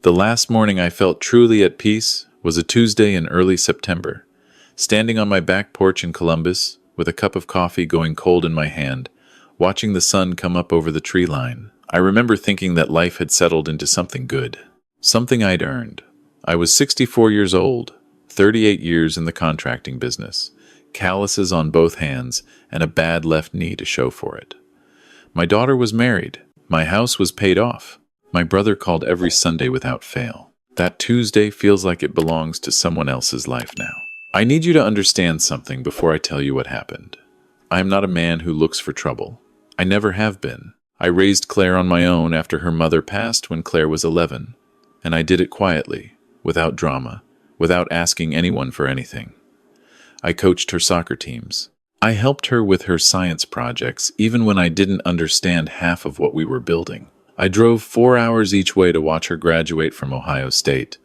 The last morning I felt truly at peace was a Tuesday in early September, standing on my back porch in Columbus with a cup of coffee going cold in my hand, watching the sun come up over the tree line. I remember thinking that life had settled into something good, something I'd earned. I was 64 years old, 38 years in the contracting business, calluses on both hands, and a bad left knee to show for it. My daughter was married. My house was paid off. My brother called every Sunday without fail. That Tuesday feels like it belongs to someone else's life now. I need you to understand something before I tell you what happened. I am not a man who looks for trouble. I never have been. I raised Claire on my own after her mother passed when Claire was 11, and I did it quietly, without drama, without asking anyone for anything. I coached her soccer teams. I helped her with her science projects, even when I didn't understand half of what we were building. I drove 4 hours each way to watch her graduate from Ohio State,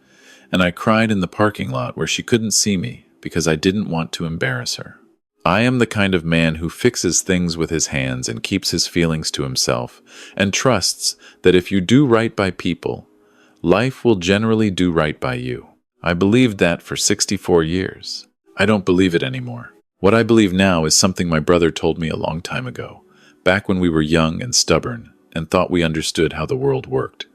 and I cried in the parking lot where she couldn't see me because I didn't want to embarrass her. I am the kind of man who fixes things with his hands and keeps his feelings to himself, and trusts that if you do right by people, life will generally do right by you. I believed that for 64 years. I don't believe it anymore. What I believe now is something my brother told me a long time ago, back when we were young and stubborn and thought we understood how the world worked.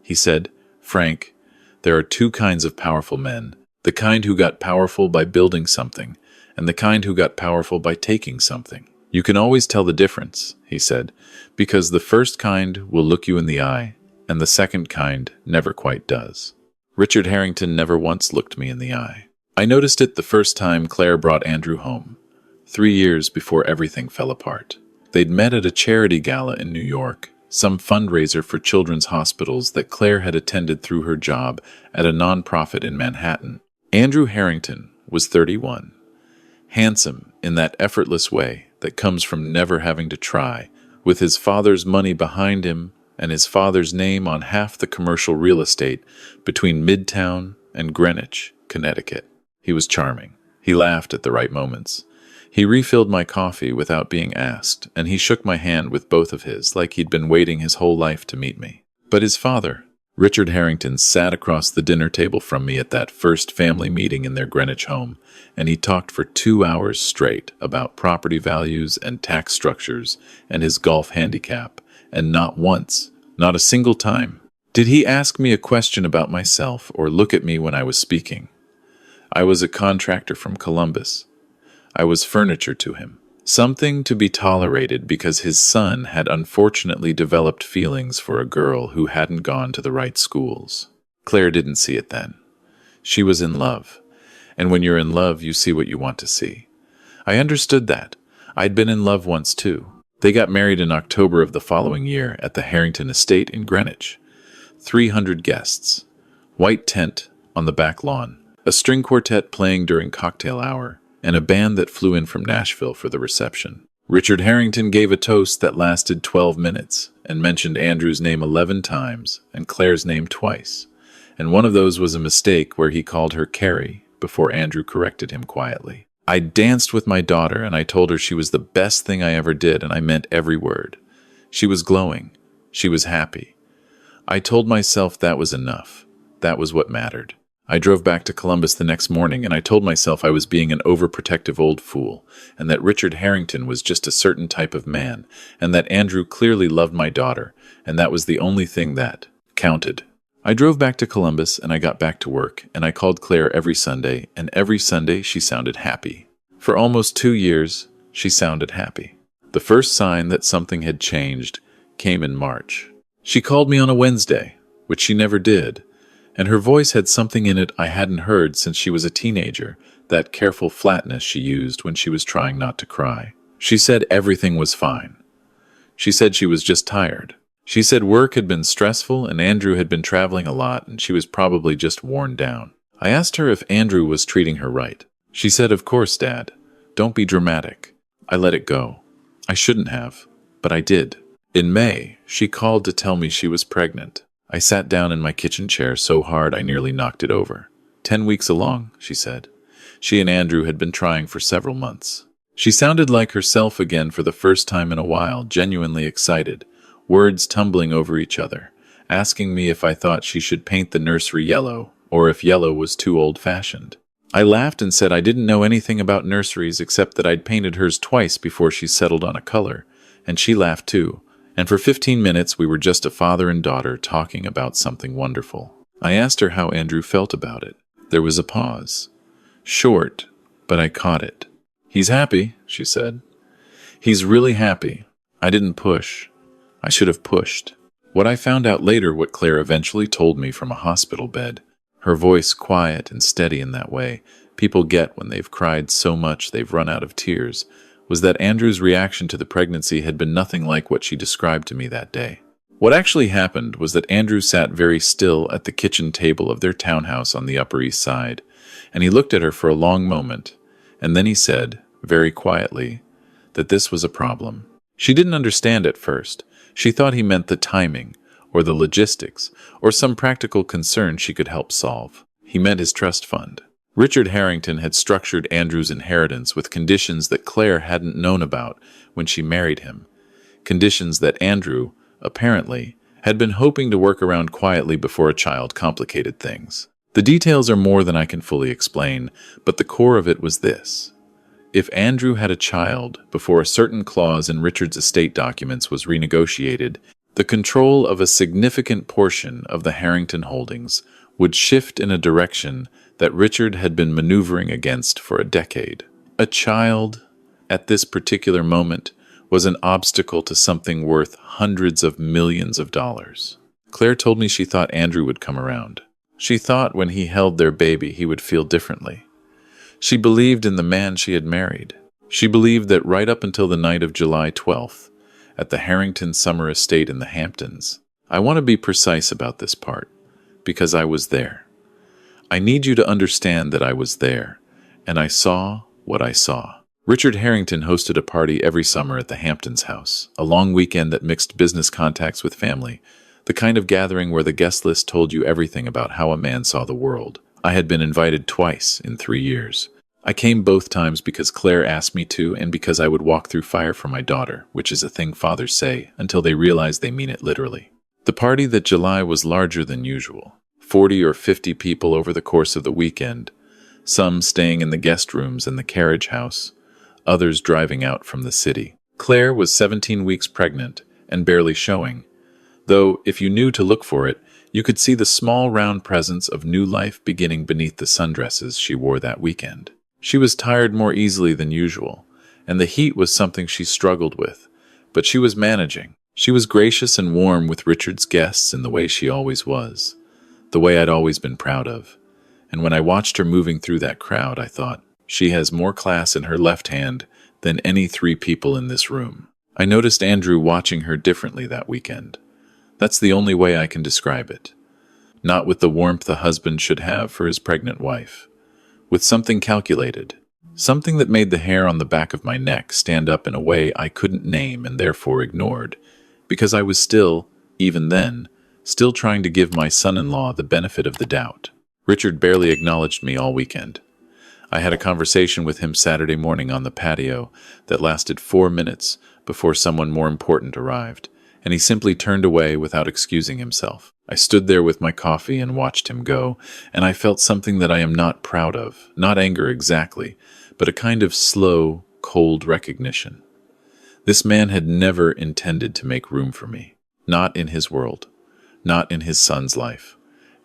He said, "Frank, there are two kinds of powerful men, the kind who got powerful by building something, and the kind who got powerful by taking something. You can always tell the difference," he said, "because the first kind will look you in the eye, and the second kind never quite does." Richard Harrington never once looked me in the eye. I noticed it the first time Claire brought Andrew home, 3 years before everything fell apart. They'd met at a charity gala in New York, some fundraiser for children's hospitals that Claire had attended through her job at a nonprofit in Manhattan. Andrew Harrington was 31. Handsome in that effortless way that comes from never having to try, with his father's money behind him and his father's name on half the commercial real estate between Midtown and Greenwich, Connecticut. He was charming. He laughed at the right moments. He refilled my coffee without being asked, and he shook my hand with both of his like he'd been waiting his whole life to meet me. But his father, Richard Harrington, sat across the dinner table from me at that first family meeting in their Greenwich home, and he talked for 2 hours straight about property values and tax structures and his golf handicap, and not once, not a single time, did he ask me a question about myself or look at me when I was speaking. I was a contractor from Columbus. I was furniture to him, something to be tolerated because his son had unfortunately developed feelings for a girl who hadn't gone to the right schools. Claire didn't see it then. She was in love, and when you're in love, you see what you want to see. I understood that. I'd been in love once too. They got married in October of the following year at the Harrington estate in Greenwich. 300 guests, white tent on the back lawn, a string quartet playing during cocktail hour, and a band that flew in from Nashville for the reception. Richard Harrington gave a toast that lasted 12 minutes and mentioned Andrew's name 11 times and Claire's name twice, and one of those was a mistake where he called her Carrie before Andrew corrected him quietly. I danced with my daughter and I told her she was the best thing I ever did, and I meant every word. She was glowing. She was happy. I told myself that was enough. That was what mattered. I drove back to Columbus the next morning, and I told myself I was being an overprotective old fool, and that Richard Harrington was just a certain type of man, and that Andrew clearly loved my daughter, and that was the only thing that counted. I drove back to Columbus, and I got back to work, and I called Claire every Sunday, and every Sunday she sounded happy. For almost 2 years, she sounded happy. The first sign that something had changed came in March. She called me on a Wednesday, which she never did, and her voice had something in it I hadn't heard since she was a teenager, that careful flatness she used when she was trying not to cry. She said everything was fine. She said she was just tired. She said work had been stressful and Andrew had been traveling a lot and she was probably just worn down. I asked her if Andrew was treating her right. She said, "Of course, Dad. Don't be dramatic." I let it go. I shouldn't have, but I did. In May, she called to tell me she was pregnant. I sat down in my kitchen chair so hard I nearly knocked it over. 10 weeks along, she said. She and Andrew had been trying for several months. She sounded like herself again for the first time in a while, genuinely excited, words tumbling over each other, asking me if I thought she should paint the nursery yellow, or if yellow was too old-fashioned. I laughed and said I didn't know anything about nurseries except that I'd painted hers twice before she settled on a color, and she laughed too. And for 15 minutes we were just a father and daughter talking about something wonderful. I asked her how Andrew felt about it. There was a pause. Short, but I caught it. "He's happy," she said. "He's really happy. I didn't push. I should have pushed." What I found out later, what Claire eventually told me from a hospital bed, her voice quiet and steady in that way people get when they've cried so much they've run out of tears, was that Andrew's reaction to the pregnancy had been nothing like what she described to me that day. What actually happened was that Andrew sat very still at the kitchen table of their townhouse on the Upper East Side, and he looked at her for a long moment, and then he said, very quietly, that this was a problem. She didn't understand at first. She thought he meant the timing, or the logistics, or some practical concern she could help solve. He meant his trust fund. Richard Harrington had structured Andrew's inheritance with conditions that Claire hadn't known about when she married him. Conditions that Andrew, apparently, had been hoping to work around quietly before a child complicated things. The details are more than I can fully explain, but the core of it was this. If Andrew had a child before a certain clause in Richard's estate documents was renegotiated, the control of a significant portion of the Harrington holdings would shift in a direction that Richard had been maneuvering against for a decade. A child, at this particular moment, was an obstacle to something worth hundreds of millions of dollars. Claire told me she thought Andrew would come around. She thought when he held their baby he would feel differently. She believed in the man she had married. She believed that right up until the night of July 12th, at the Harrington summer estate in the Hamptons. I want to be precise about this part, because I was there. I need you to understand that I was there, and I saw what I saw. Richard Harrington hosted a party every summer at the Hamptons house, a long weekend that mixed business contacts with family, the kind of gathering where the guest list told you everything about how a man saw the world. I had been invited twice in 3 years. I came both times because Claire asked me to and because I would walk through fire for my daughter, which is a thing fathers say until they realize they mean it literally. The party that July was larger than usual. 40 or 50 people over the course of the weekend, some staying in the guest rooms and the carriage house, others driving out from the city. Claire was 17 weeks pregnant and barely showing, though if you knew to look for it, you could see the small round presence of new life beginning beneath the sundresses she wore that weekend. She was tired more easily than usual, and the heat was something she struggled with, but she was managing. She was gracious and warm with Richard's guests in the way she always was, the way I'd always been proud of. And when I watched her moving through that crowd, I thought, she has more class in her left hand than any 3 people in this room. I noticed Andrew watching her differently that weekend. That's the only way I can describe it. Not with the warmth a husband should have for his pregnant wife. With something calculated. Something that made the hair on the back of my neck stand up in a way I couldn't name and therefore ignored, because I was still, even then, still trying to give my son-in-law the benefit of the doubt. Richard barely acknowledged me all weekend. I had a conversation with him Saturday morning on the patio that lasted 4 minutes before someone more important arrived, and he simply turned away without excusing himself. I stood there with my coffee and watched him go, and I felt something that I am not proud of, not anger exactly, but a kind of slow, cold recognition. This man had never intended to make room for me, not in his world, not in his son's life,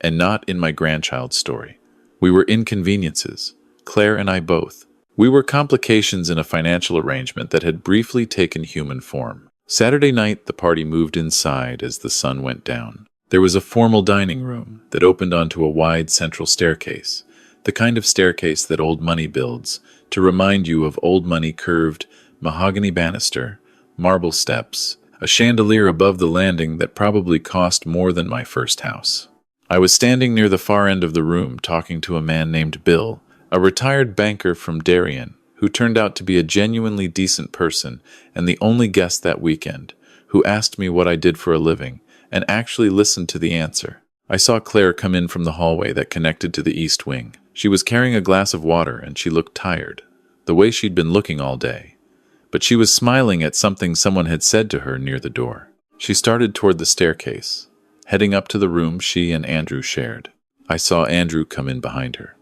and not in my grandchild's story. We were inconveniences, Claire and I both. We were complications in a financial arrangement that had briefly taken human form. Saturday night, the party moved inside as the sun went down. There was a formal dining room that opened onto a wide central staircase, the kind of staircase that old money builds to remind you of old money curved mahogany banister, marble steps, a chandelier above the landing that probably cost more than my first house. I was standing near the far end of the room talking to a man named Bill, a retired banker from Darien, who turned out to be a genuinely decent person and the only guest that weekend, who asked me what I did for a living and actually listened to the answer. I saw Claire come in from the hallway that connected to the east wing. She was carrying a glass of water and she looked tired, the way she'd been looking all day. But she was smiling at something someone had said to her near the door. She started toward the staircase, heading up to the room she and Andrew shared. I saw Andrew come in behind her.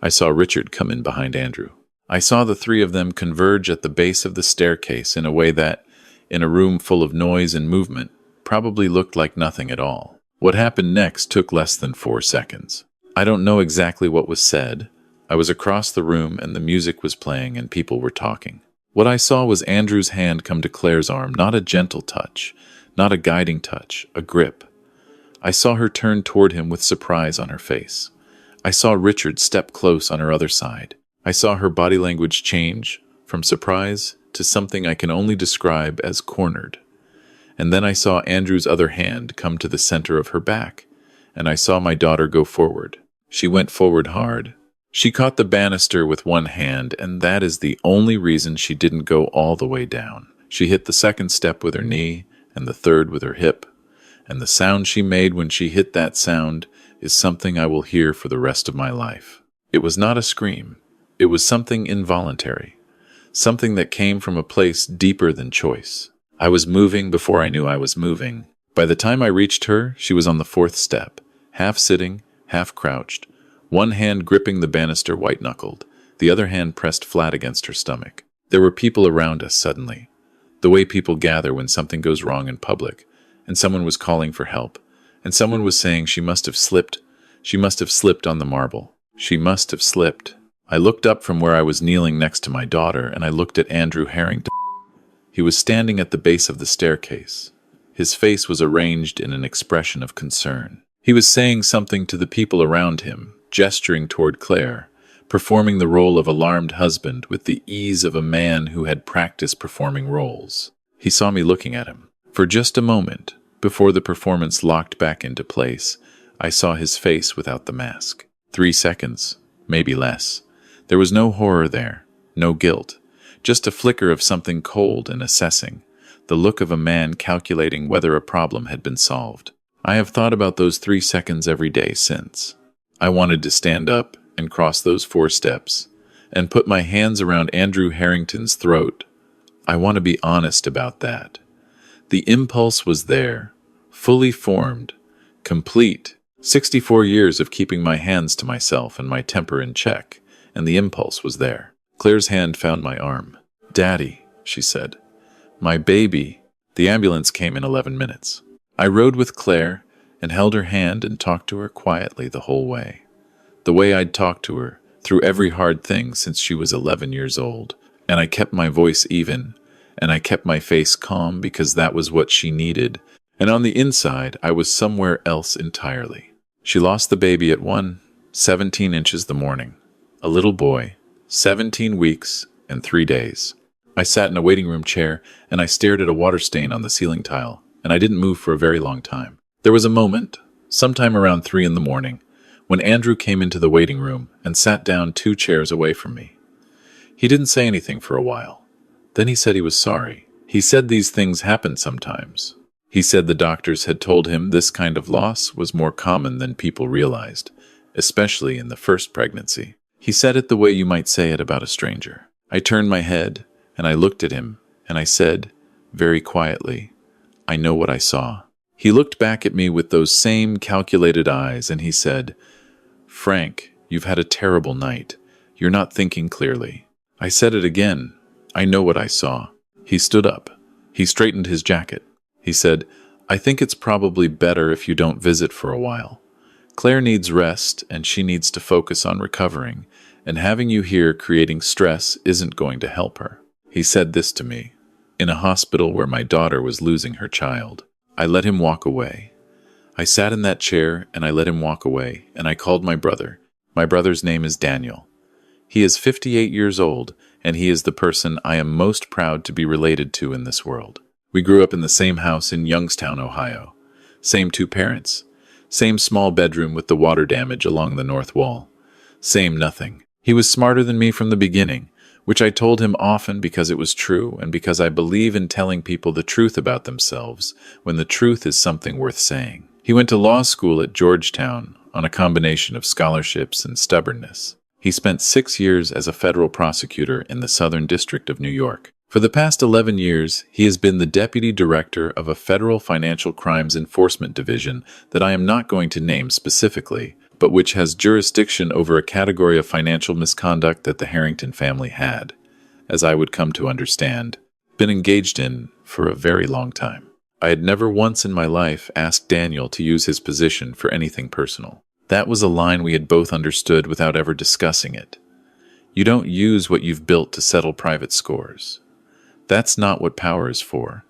I saw Richard come in behind Andrew. I saw the three of them converge at the base of the staircase in a way that, in a room full of noise and movement, probably looked like nothing at all. What happened next took less than 4 seconds. I don't know exactly what was said. I was across the room and the music was playing and people were talking. What I saw was Andrew's hand come to Claire's arm, not a gentle touch, not a guiding touch, a grip. I saw her turn toward him with surprise on her face. I saw Richard step close on her other side. I saw her body language change from surprise to something I can only describe as cornered. And then I saw Andrew's other hand come to the center of her back, and I saw my daughter go forward. She went forward hard. She caught the banister with one hand, and that is the only reason she didn't go all the way down. She hit the second step with her knee, and the third with her hip. And the sound she made when she hit that sound is something I will hear for the rest of my life. It was not a scream. It was something involuntary. Something that came from a place deeper than choice. I was moving before I knew I was moving. By the time I reached her, she was on the 4th step, half sitting, half crouched, one hand gripping the banister white-knuckled, the other hand pressed flat against her stomach. There were people around us suddenly, the way people gather when something goes wrong in public, and someone was calling for help, and someone was saying she must have slipped on the marble. She must have slipped. I looked up from where I was kneeling next to my daughter, and I looked at Andrew Harrington. He was standing at the base of the staircase. His face was arranged in an expression of concern. He was saying something to the people around him, gesturing toward Claire, performing the role of alarmed husband with the ease of a man who had practiced performing roles. He saw me looking at him. For just a moment, before the performance locked back into place, I saw his face without the mask. 3 seconds, maybe less. There was no horror there, no guilt, just a flicker of something cold and assessing, the look of a man calculating whether a problem had been solved. I have thought about those 3 seconds every day since. I wanted to stand up and cross those 4 steps and put my hands around Andrew Harrington's throat. I want to be honest about that. The impulse was there, fully formed, complete. 64 years of keeping my hands to myself and my temper in check, and the impulse was there. Claire's hand found my arm. "Daddy," she said. "My baby." The ambulance came in 11 minutes. I rode with Claire and held her hand and talked to her quietly the whole way. The way I'd talked to her through every hard thing since she was 11 years old. And I kept my voice even, and I kept my face calm because that was what she needed. And on the inside, I was somewhere else entirely. She lost the baby at 17 inches the morning. A little boy, 17 weeks and 3 days. I sat in a waiting room chair, and I stared at a water stain on the ceiling tile, and I didn't move for a very long time. There was a moment, sometime around 3 in the morning, when Andrew came into the waiting room and sat down 2 chairs away from me. He didn't say anything for a while. Then he said he was sorry. He said these things happen sometimes. He said the doctors had told him this kind of loss was more common than people realized, especially in the first pregnancy. He said it the way you might say it about a stranger. I turned my head, and I looked at him, and I said, very quietly, "I know what I saw." He looked back at me with those same calculated eyes, and he said, "Frank, you've had a terrible night. You're not thinking clearly." I said it again, "I know what I saw." He stood up. He straightened his jacket. He said, "I think it's probably better if you don't visit for a while. Claire needs rest, and she needs to focus on recovering, and having you here creating stress isn't going to help her." He said this to me, in a hospital where my daughter was losing her child. I let him walk away. I sat in that chair, and I let him walk away, and I called my brother. My brother's name is Daniel. He is 58 years old, and he is the person I am most proud to be related to in this world. We grew up in the same house in Youngstown, Ohio. Same 2 parents. Same small bedroom with the water damage along the north wall. Same nothing. He was smarter than me from the beginning, which I told him often because it was true and because I believe in telling people the truth about themselves when the truth is something worth saying. He went to law school at Georgetown on a combination of scholarships and stubbornness. He spent 6 years as a federal prosecutor in the Southern District of New York. For the past 11 years, he has been the deputy director of a federal financial crimes enforcement division that I am not going to name specifically, but which has jurisdiction over a category of financial misconduct that the Harrington family had, as I would come to understand, been engaged in for a very long time. I had never once in my life asked Daniel to use his position for anything personal. That was a line we had both understood without ever discussing it. You don't use what you've built to settle private scores. That's not what power is for,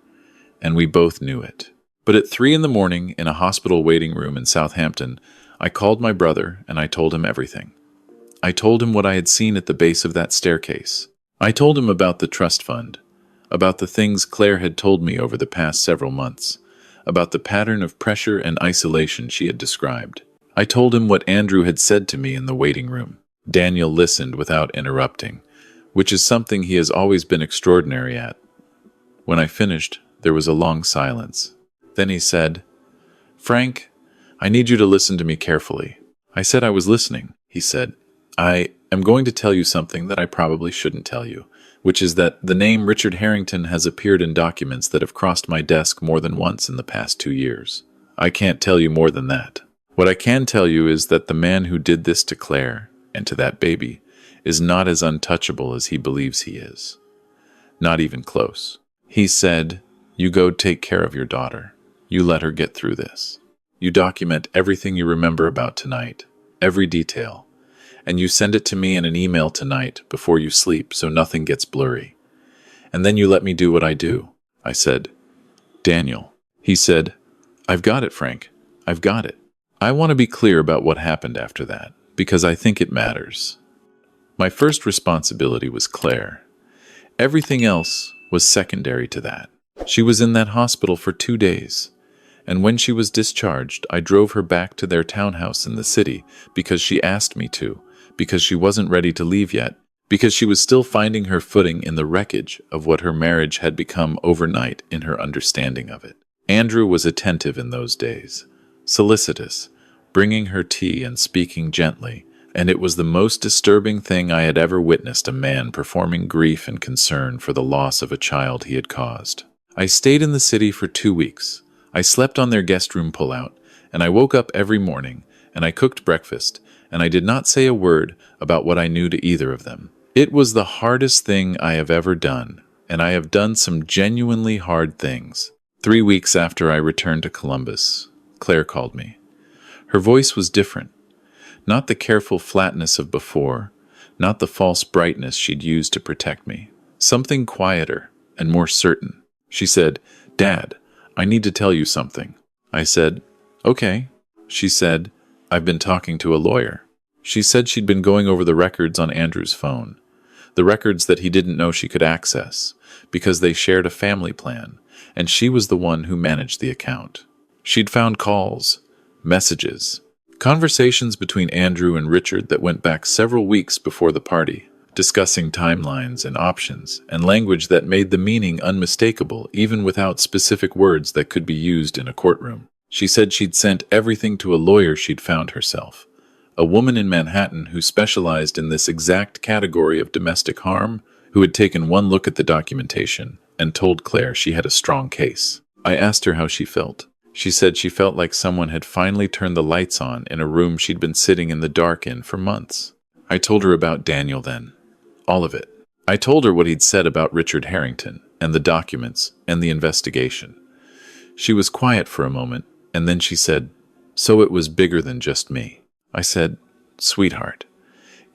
and we both knew it. But at 3 a.m. in a hospital waiting room in Southampton, I called my brother and I told him everything. I told him what I had seen at the base of that staircase. I told him about the trust fund, about the things Claire had told me over the past several months, about the pattern of pressure and isolation she had described. I told him what Andrew had said to me in the waiting room. Daniel listened without interrupting, which is something he has always been extraordinary at. When I finished, there was a long silence. Then he said, "Frank, I need you to listen to me carefully." I said I was listening. He said, "I am going to tell you something that I probably shouldn't tell you, which is that the name Richard Harrington has appeared in documents that have crossed my desk more than once in the past 2 years. I can't tell you more than that. What I can tell you is that the man who did this to Claire, and to that baby, is not as untouchable as he believes he is. Not even close. He said, you go take care of your daughter. You let her get through this. You document everything you remember about tonight, every detail, and you send it to me in an email tonight before you sleep so nothing gets blurry. And then you let me do what I do." I said, "Daniel." He said, "I've got it, Frank. I've got it. I want to be clear about what happened after that, because I think it matters. My first responsibility was Claire. Everything else was secondary to that. She was in that hospital for 2 days, and when she was discharged, I drove her back to their townhouse in the city because she asked me to, because she wasn't ready to leave yet, because she was still finding her footing in the wreckage of what her marriage had become overnight in her understanding of it. Andrew was attentive in those days, solicitous, bringing her tea and speaking gently, and it was the most disturbing thing I had ever witnessed a man performing grief and concern for the loss of a child he had caused. I stayed in the city for 2 weeks. I slept on their guest room pullout, and I woke up every morning, and I cooked breakfast, and I did not say a word about what I knew to either of them. It was the hardest thing I have ever done, and I have done some genuinely hard things. 3 weeks after I returned to Columbus, Claire called me. Her voice was different. Not the careful flatness of before, not the false brightness she'd used to protect me. Something quieter and more certain. She said, "Dad, I need to tell you something." I said, "Okay." She said, "I've been talking to a lawyer." She said she'd been going over the records on Andrew's phone, the records that he didn't know she could access, because they shared a family plan, and she was the one who managed the account. She'd found calls, messages, conversations between Andrew and Richard that went back several weeks before the party, discussing timelines and options, and language that made the meaning unmistakable even without specific words that could be used in a courtroom. She said she'd sent everything to a lawyer she'd found herself, a woman in Manhattan who specialized in this exact category of domestic harm, who had taken one look at the documentation and told Claire she had a strong case. I asked her how she felt. She said she felt like someone had finally turned the lights on in a room she'd been sitting in the dark in for months. I told her about Daniel then. All of it. I told her what he'd said about Richard Harrington, and the documents, and the investigation. She was quiet for a moment, and then she said, "So it was bigger than just me." I said, "Sweetheart,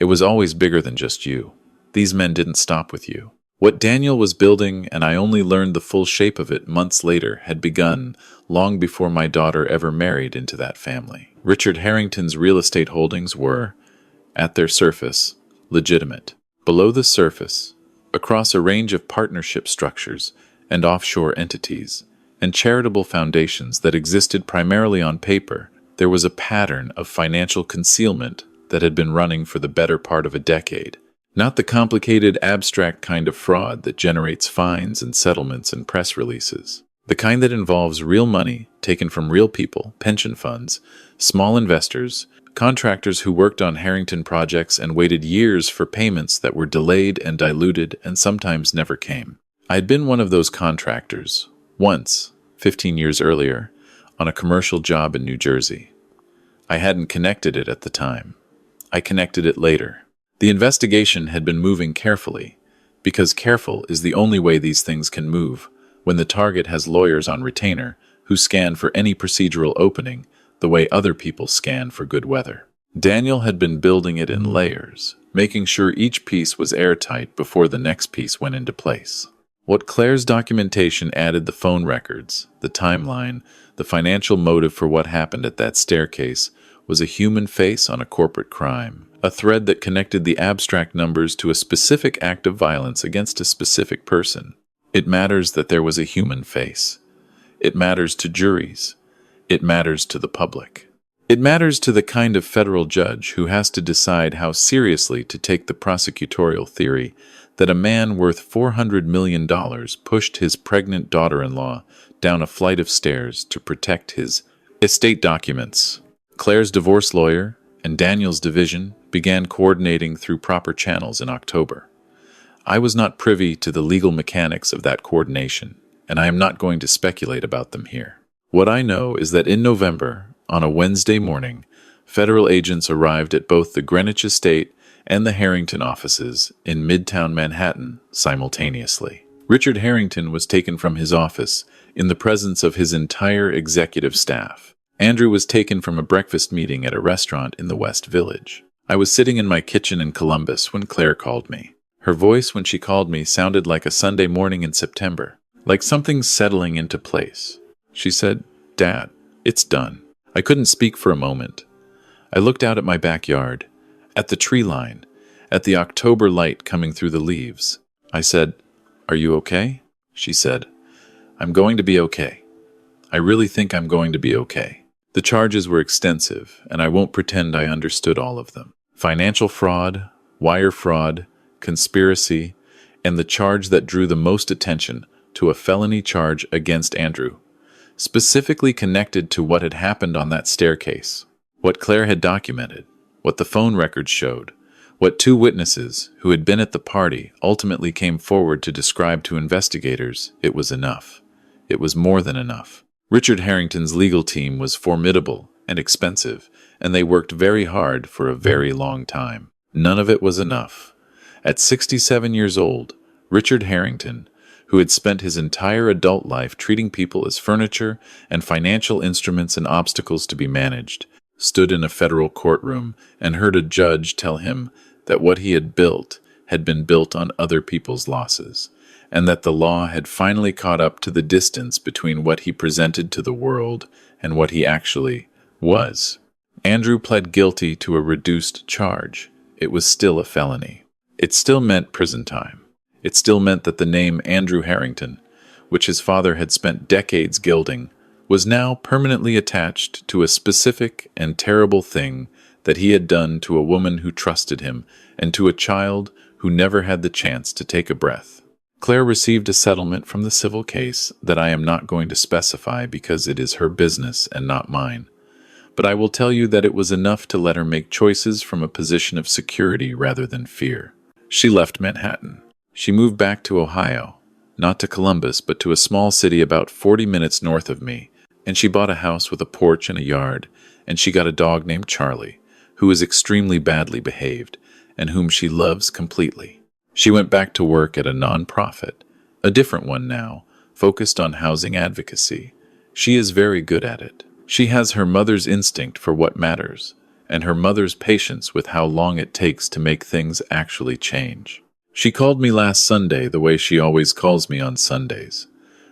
it was always bigger than just you. These men didn't stop with you. What Daniel was building, and I only learned the full shape of it months later, had begun long before my daughter ever married into that family. Richard Harrington's real estate holdings were, at their surface, legitimate. Below the surface, across a range of partnership structures and offshore entities, and charitable foundations that existed primarily on paper, there was a pattern of financial concealment that had been running for the better part of a decade. Not the complicated, abstract kind of fraud that generates fines and settlements and press releases. The kind that involves real money taken from real people, pension funds, small investors, contractors who worked on Harrington projects and waited years for payments that were delayed and diluted and sometimes never came. I had been one of those contractors, once, 15 years earlier, on a commercial job in New Jersey. I hadn't connected it at the time. I connected it later. The investigation had been moving carefully, because careful is the only way these things can move, when the target has lawyers on retainer who scan for any procedural opening the way other people scan for good weather. Daniel had been building it in layers, making sure each piece was airtight before the next piece went into place. What Claire's documentation added: the phone records, the timeline, the financial motive for what happened at that staircase, was a human face on a corporate crime, a thread that connected the abstract numbers to a specific act of violence against a specific person. It matters that there was a human face. It matters to juries. It matters to the public. It matters to the kind of federal judge who has to decide how seriously to take the prosecutorial theory that a man worth $400 million pushed his pregnant daughter-in-law down a flight of stairs to protect his estate documents. Claire's divorce lawyer and Daniel's division began coordinating through proper channels in October. I was not privy to the legal mechanics of that coordination, and I am not going to speculate about them here. What I know is that in November, on a Wednesday morning, federal agents arrived at both the Greenwich estate and the Harrington offices in Midtown Manhattan simultaneously. Richard Harrington was taken from his office in the presence of his entire executive staff. Andrew was taken from a breakfast meeting at a restaurant in the West Village. I was sitting in my kitchen in Columbus when Claire called me. Her voice when she called me sounded like a Sunday morning in September, like something settling into place. She said, "Dad, it's done." I couldn't speak for a moment. I looked out at my backyard, at the tree line, at the October light coming through the leaves. I said, "Are you okay?" She said, "I'm going to be okay. I really think I'm going to be okay." The charges were extensive, and I won't pretend I understood all of them. Financial fraud, wire fraud, conspiracy, and the charge that drew the most attention to a felony charge against Andrew, specifically connected to what had happened on that staircase, what Claire had documented, what the phone records showed, what two witnesses who had been at the party ultimately came forward to describe to investigators. It was enough. It was more than enough. Richard Harrington's legal team was formidable and expensive, and they worked very hard for a very long time. None of it was enough. At 67 years old, Richard Harrington, who had spent his entire adult life treating people as furniture and financial instruments and obstacles to be managed, stood in a federal courtroom and heard a judge tell him that what he had been built on other people's losses, and that the law had finally caught up to the distance between what he presented to the world and what he actually was. Andrew pled guilty to a reduced charge. It was still a felony. It still meant prison time. It still meant that the name Andrew Harrington, which his father had spent decades gilding, was now permanently attached to a specific and terrible thing that he had done to a woman who trusted him and to a child who never had the chance to take a breath. Claire received a settlement from the civil case that I am not going to specify because it is her business and not mine. But I will tell you that it was enough to let her make choices from a position of security rather than fear. She left Manhattan. She moved back to Ohio, not to Columbus, but to a small city about 40 minutes north of me, and she bought a house with a porch and a yard, and she got a dog named Charlie, who is extremely badly behaved, and whom she loves completely. She went back to work at a nonprofit, a different one now, focused on housing advocacy. She is very good at it. She has her mother's instinct for what matters, and her mother's patience with how long it takes to make things actually change. She called me last Sunday the way she always calls me on Sundays.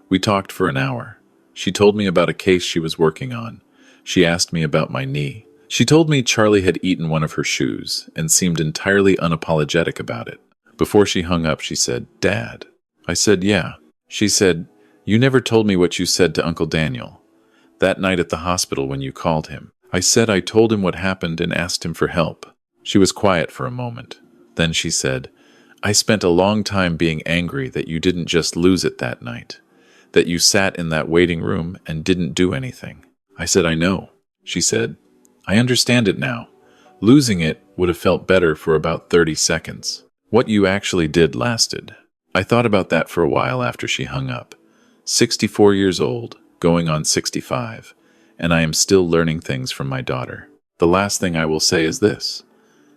We talked for an hour. She told me about a case she was working on. She asked me about my knee. She told me Charlie had eaten one of her shoes and seemed entirely unapologetic about it. Before she hung up, she said, "Dad." I said, "Yeah." She said, "You never told me what you said to Uncle Daniel that night at the hospital when you called him." I said I told him what happened and asked him for help. She was quiet for a moment. Then she said, "I spent a long time being angry that you didn't just lose it that night, that you sat in that waiting room and didn't do anything." I said, "I know." She said, "I understand it now. Losing it would have felt better for about 30 seconds. What you actually did lasted." I thought about that for a while after she hung up. 64 years old, going on 65, and I am still learning things from my daughter. The last thing I will say is this.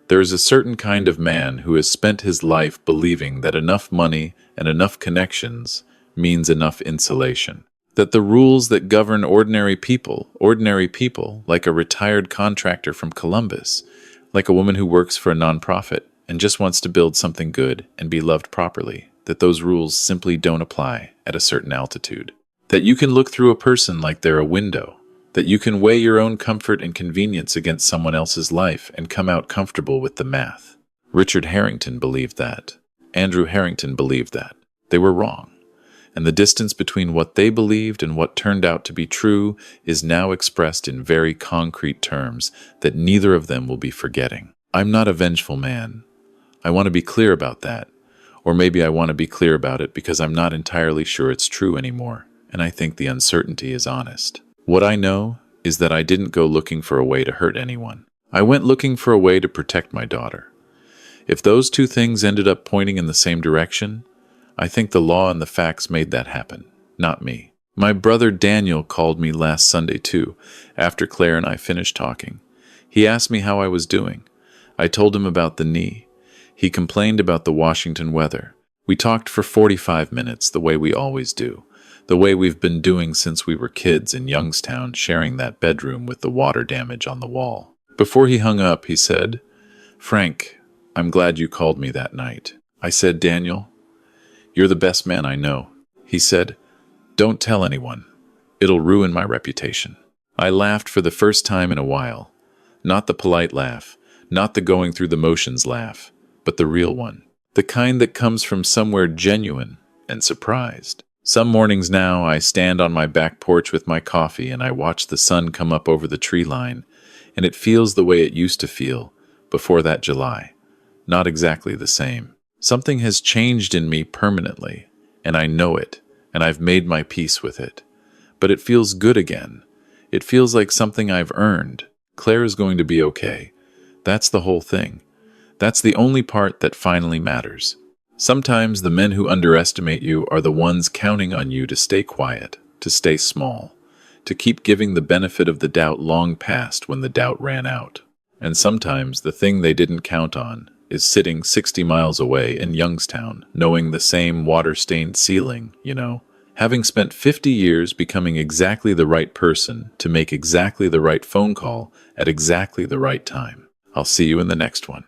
There is a certain kind of man who has spent his life believing that enough money and enough connections means enough insulation. That the rules that govern ordinary people, like a retired contractor from Columbus, like a woman who works for a nonprofit and just wants to build something good and be loved properly, that those rules simply don't apply at a certain altitude. That you can look through a person like they're a window, that you can weigh your own comfort and convenience against someone else's life and come out comfortable with the math. Richard Harrington believed that. Andrew Harrington believed that. They were wrong. And the distance between what they believed and what turned out to be true is now expressed in very concrete terms that neither of them will be forgetting. I'm not a vengeful man. I want to be clear about that. Or maybe I want to be clear about it because I'm not entirely sure it's true anymore, and I think the uncertainty is honest. What I know is that I didn't go looking for a way to hurt anyone. I went looking for a way to protect my daughter. If those two things ended up pointing in the same direction, I think the law and the facts made that happen, not me. My brother Daniel called me last Sunday too, after Claire and I finished talking. He asked me how I was doing. I told him about the knee. He complained about the Washington weather. We talked for 45 minutes, the way we always do, the way we've been doing since we were kids in Youngstown, sharing that bedroom with the water damage on the wall. Before he hung up, he said, "Frank, I'm glad you called me that night." I said, "Daniel, you're the best man I know." He said, "Don't tell anyone. It'll ruin my reputation." I laughed for the first time in a while. Not the polite laugh, not the going through the motions laugh, but the real one. The kind that comes from somewhere genuine and surprised. Some mornings now, I stand on my back porch with my coffee and I watch the sun come up over the tree line, and it feels the way it used to feel before that July. Not exactly the same. Something has changed in me permanently, and I know it, and I've made my peace with it. But it feels good again. It feels like something I've earned. Claire is going to be okay. That's the whole thing. That's the only part that finally matters. Sometimes the men who underestimate you are the ones counting on you to stay quiet, to stay small, to keep giving the benefit of the doubt long past when the doubt ran out. And sometimes the thing they didn't count on is sitting 60 miles away in Youngstown, knowing the same water-stained ceiling, having spent 50 years becoming exactly the right person to make exactly the right phone call at exactly the right time. I'll see you in the next one.